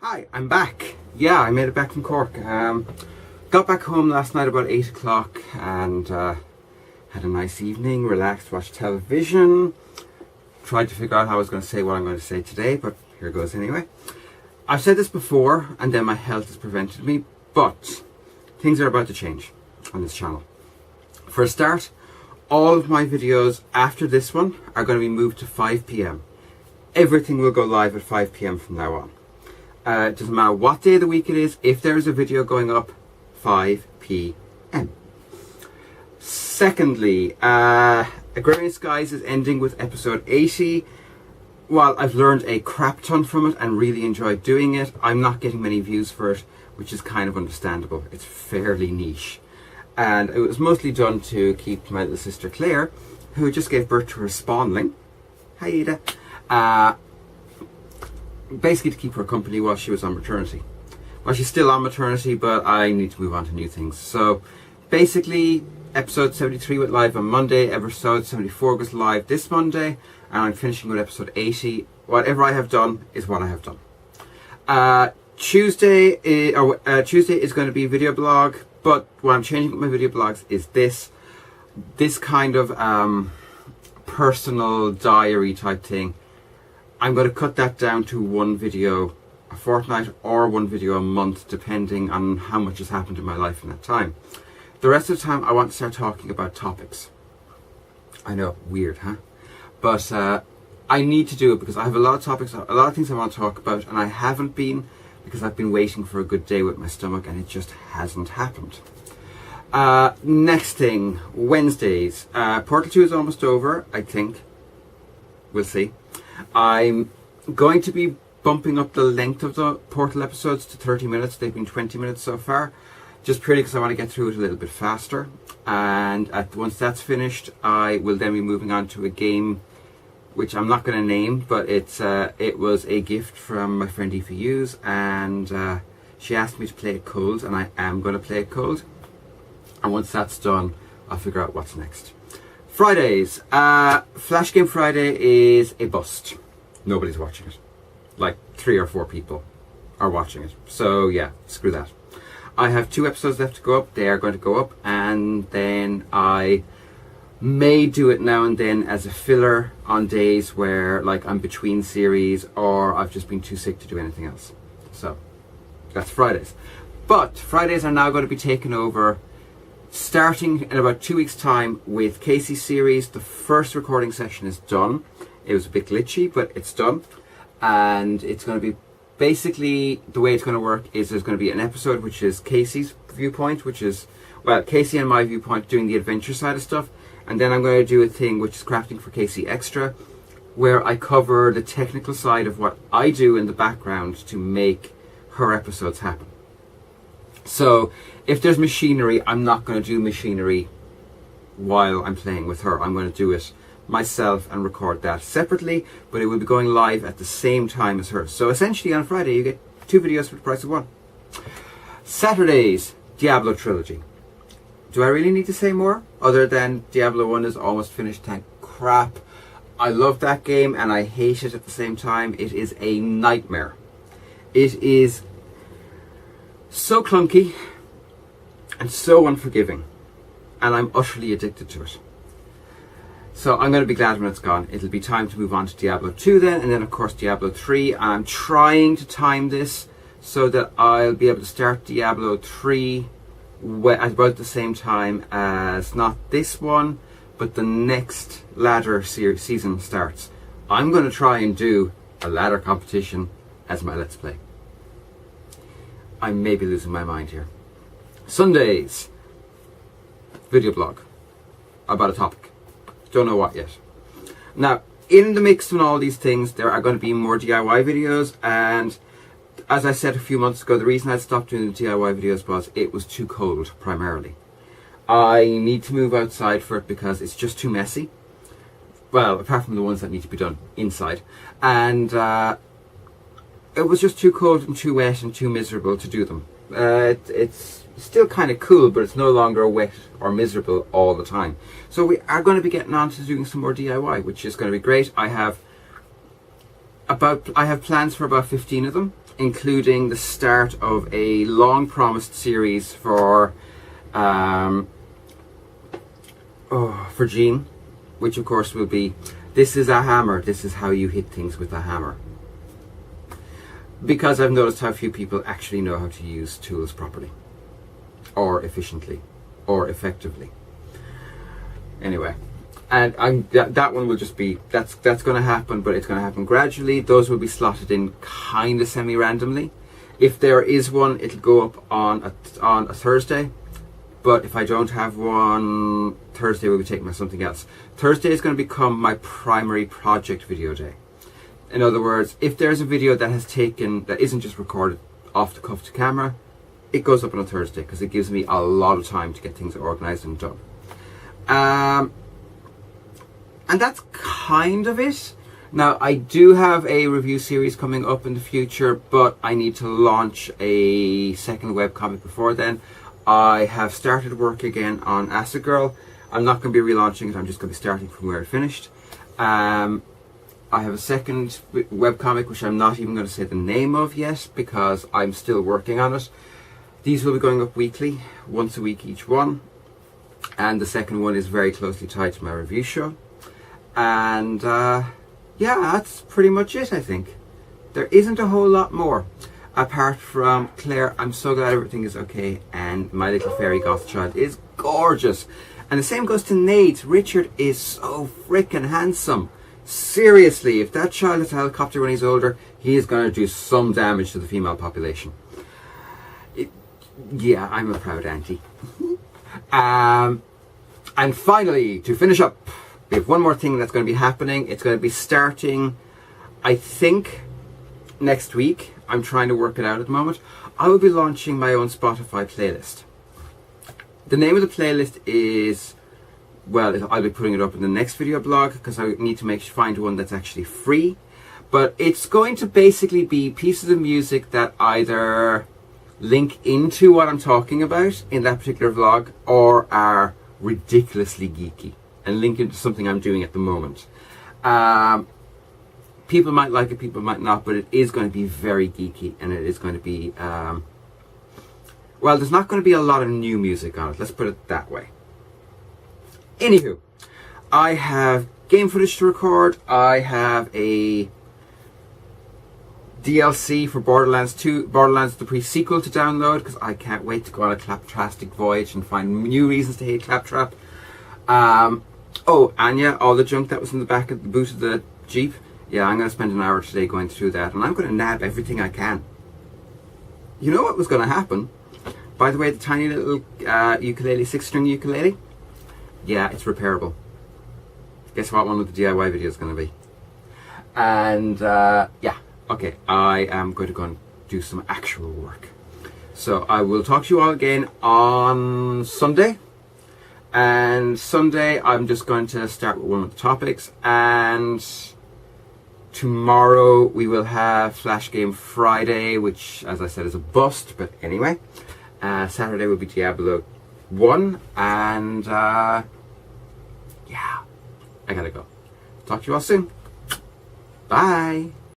Hi, I'm back. Yeah, I made it back from Cork. Got back home last night about 8 o'clock and had a nice evening, relaxed, watched television. Tried to figure out how I was going to say what I'm going to say today, but here goes anyway. I've said this before and then my health has prevented me, but things are about to change on this channel. For a start, all of my videos after this one are going to be moved to 5 p.m. Everything will go live at 5 p.m. from now on. It doesn't matter what day of the week it is, if there is a video going up, 5 p.m. Secondly, Agrarian Skies is ending with episode 80. While I've learned a crap ton from it and really enjoyed doing it, I'm not getting many views for it, which is kind of understandable. It's fairly niche. And it was mostly done to keep my little sister Claire, who just gave birth to her spawnling. Hi, Ada. Basically to keep her company while she was on maternity. Well, she's still on maternity, but I need to move on to new things. So basically, episode 73 went live on Monday, episode 74 goes live this Monday, and I'm finishing with episode 80. Whatever I have done is what I have done. Tuesday is going to be video blog, but what I'm changing with my video blogs is this kind of personal diary type thing. I'm going to cut that down to one video a fortnight or one video a month, depending on how much has happened in my life in that time. The rest of the time, I want to start talking about topics. I know, weird, huh? But I need to do it because I have a lot of topics, a lot of things I want to talk about, and I haven't been because I've been waiting for a good day with my stomach, and it just hasn't happened. Next thing, Wednesdays. Portal 2 is almost over, I think. We'll see. I'm going to be bumping up the length of the Portal episodes to 30 minutes. They've been 20 minutes so far, just purely because I want to get through it a little bit faster. And once that's finished, I will then be moving on to a game which I'm not going to name, but it was a gift from my friend Aoife Hughes, and she asked me to play it cold, and I am going to play it cold. And once that's done, I'll figure out what's next. Fridays. Flash Game Friday is a bust. Nobody's watching it. Like 3 or 4 people are watching it. So yeah, screw that. I have 2 episodes left to go up. They are going to go up, and then I may do it now and then as a filler on days where like I'm between series or I've just been too sick to do anything else. So that's Fridays. But Fridays are now going to be taken over starting in about 2 weeks' time with Casey's series. The first recording session is done. It was a bit glitchy, but it's done. And it's going to be basically, the way it's going to work is there's going to be an episode which is Casey's viewpoint, which is, well, Casey and my viewpoint doing the adventure side of stuff. And then I'm going to do a thing which is Crafting for Casey Extra, where I cover the technical side of what I do in the background to make her episodes happen. So if there's machinery, I'm not going to do machinery while I'm playing with her. I'm going to do it myself and record that separately, but it will be going live at the same time as her. So essentially on Friday you get 2 videos for the price of 1. Saturdays, Diablo Trilogy. Do I really need to say more other than Diablo 1 is almost finished? Thank crap. I love that game and I hate it at the same time. It is a nightmare. It is so clunky and so unforgiving, and I'm utterly addicted to it. So I'm going to be glad when it's gone. It'll be time to move on to Diablo 2 then, and then of course Diablo 3. I'm trying to time this so that I'll be able to start Diablo 3 at about the same time as not this one, but the next ladder season starts. I'm going to try and do a ladder competition as my Let's Play. I may be losing my mind here. Sundays, video blog about a topic. Don't know what yet. Now, in the mix of all these things, there are going to be more DIY videos, and as I said a few months ago, the reason I stopped doing the DIY videos was it was too cold, primarily. I need to move outside for it because it's just too messy. Well, apart from the ones that need to be done inside. And it was just too cold and too wet and too miserable to do them. It's still kind of cool, but it's no longer wet or miserable all the time. So we are going to be getting on to doing some more DIY, which is going to be great. I have plans for about 15 of them. including the start of a long promised series for Jean, which of course will be, this is a hammer, this is how you hit things with a hammer. Because I've noticed how few people actually know how to use tools properly, or efficiently, or effectively. Anyway, and that one will just be, that's going to happen, but it's going to happen gradually. Those will be slotted in kind of semi-randomly. If there is one, it'll go up on a Thursday. But if I don't have one, Thursday will be taken by something else. Thursday is going to become my primary project video day. In other words, if there's a video that isn't just recorded off the cuff to camera, it goes up on a Thursday because it gives me a lot of time to get things organized and done. And that's kind of it. Now, I do have a review series coming up in the future, but I need to launch a second webcomic before then. I have started work again on Acid Girl. I'm not going to be relaunching it, I'm just going to be starting from where I finished. I have a second webcomic which I'm not even going to say the name of yet because I'm still working on it. These will be going up weekly, once a week each one. And the second one is very closely tied to my review show. And yeah, that's pretty much it, I think. There isn't a whole lot more. Apart from Claire, I'm so glad everything is okay, and my little fairy goth child is gorgeous. And the same goes to Nate. Richard is so freaking handsome. Seriously, if that child has a helicopter when he's older, he is going to do some damage to the female population. Yeah, I'm a proud auntie. And finally, to finish up, we have one more thing that's going to be happening. It's going to be starting, I think, next week. I'm trying to work it out at the moment. I will be launching my own Spotify playlist. The name of the playlist is, well, I'll be putting it up in the next video blog because I need to find one that's actually free. But it's going to basically be pieces of music that either link into what I'm talking about in that particular vlog or are ridiculously geeky and link into something I'm doing at the moment. People might like it, people might not, but it is going to be very geeky, and it is going to be, well, there's not going to be a lot of new music on it, let's put it that way. Anywho, I have game footage to record, I have a DLC for Borderlands 2, Borderlands the pre-sequel to download, because I can't wait to go on a claptrastic voyage and find new reasons to hate Claptrap. Oh, Anya, all the junk that was in the back of the boot of the Jeep. Yeah, I'm going to spend an hour today going through that, and I'm going to nab everything I can. You know what was going to happen? By the way, the tiny little ukulele, 6-string ukulele, yeah, it's repairable. Guess what one of the DIY videos is going to be? And yeah, okay, I am going to go and do some actual work. So I will talk to you all again on Sunday. And Sunday, I'm just going to start with one of the topics, and tomorrow we will have Flash Game Friday, which, as I said, is a bust, but anyway. Saturday will be Diablo 1, and yeah, I gotta go. Talk to you all soon. Bye.